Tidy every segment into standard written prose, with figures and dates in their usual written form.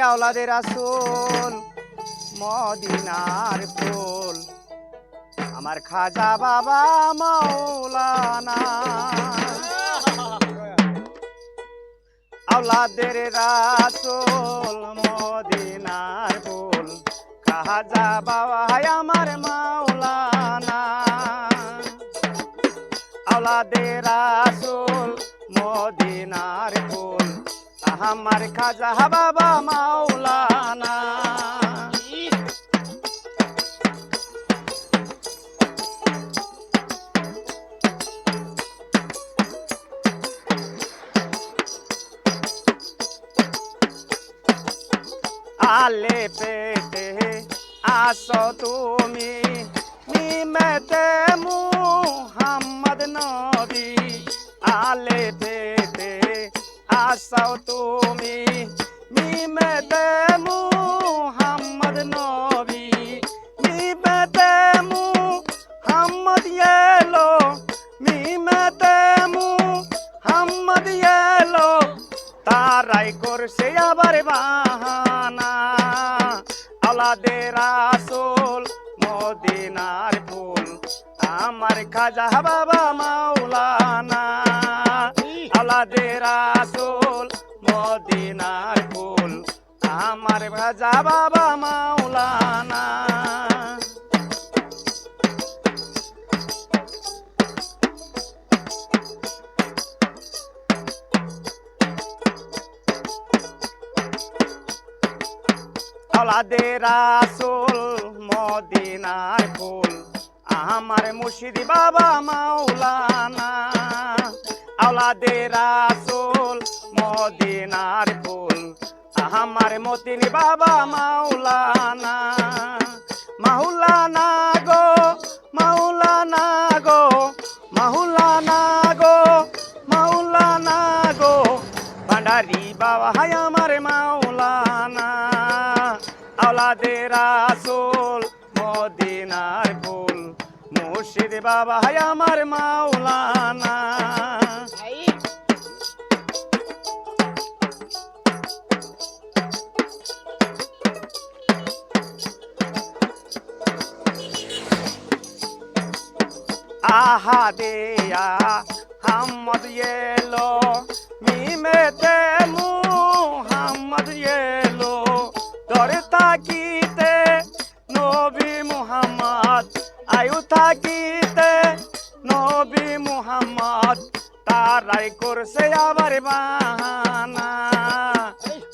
আওলাদে রাসূল মদিনার ফুল আমার খাজা বাবা মাওলানা আওলাদের রাসূল মদিনার ফুল খাজা বাবা আমার মাওলানা আওলাদের রাসূল মদিনার ফুল আমার খাজা বাবা মাওলানা আলে পেতে আসো তুমি মিমেতে মুহাম্মদ নবী আলে পেতে আসো তুমি মিমেতে মুহাম্মদ নবী মিমেতে মুহাম্মদ এলো মিমেতে মুহাম্মদ এলো তারাই করছে আবার বাহানা আওলাদে রাসূল মদিনার ফুল আমার খাজা বাবা মাওলানা আওলাদে রাসূল মদিনার ফুল আমার খাজা বাবা মাওলানা আওলাদে রাসূল মদিনার ফুল আমার মুর্শিদ বাবা মাওলানা আওলাদে রাসূল মদিনার ফুল আমার মতিন বাবা মাওলানা মাওলানা গো মাওলানা গো মাওলানা গো মাওলানা গো ভান্ডারি বাবা হায় আমার মাওলানা আওলাদে রাসূল মদিনার ফুল মুর্শিদ বাবা হায় আমার মাওলানা আহা দেয়া হাম্মদ এলো মিমেতে মুহাম্মদ এলো ধরে থাকিতে নবী মুহাম্মদ আয়ু থাকিতে নবী মুহাম্মদ তারাই করছে আবার বাহানা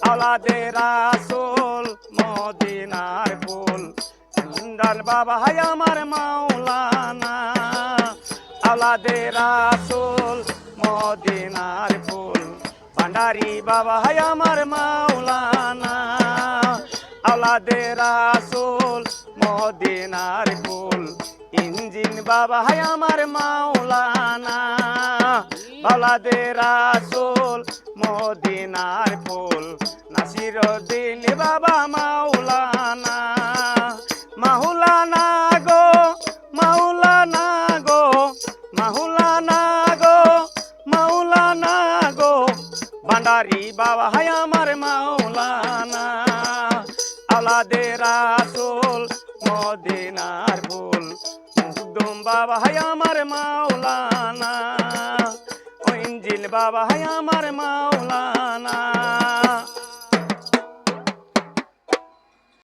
আওলাদে রাসূল মদিনার ফুল ইন্দাল বাবা হায় আমার মাওলানা আওলাদে রাসূল মদিনার ফুল ভান্ডারি বাবা হায় আমার মাওলানা আওলাদে রাসূল মদিনার ফুল ইঞ্জিন বাবা হায় আমার মাওলানা আওলাদে রাসূল মদিনার ফুল নাসিরউদ্দিন বাবা মাওলানা মাওলানা গো মাওলানা গো মাওলানা গো মাওলানা গো ভান্ডারি বাবা হায় আমার মাওলানা আওলাদে রাসূল মদিনার ফুল মুকদ্দম বাবা হায় আমার মাওলানা ইঞ্জিল বাবা হায় আমার মাওলানা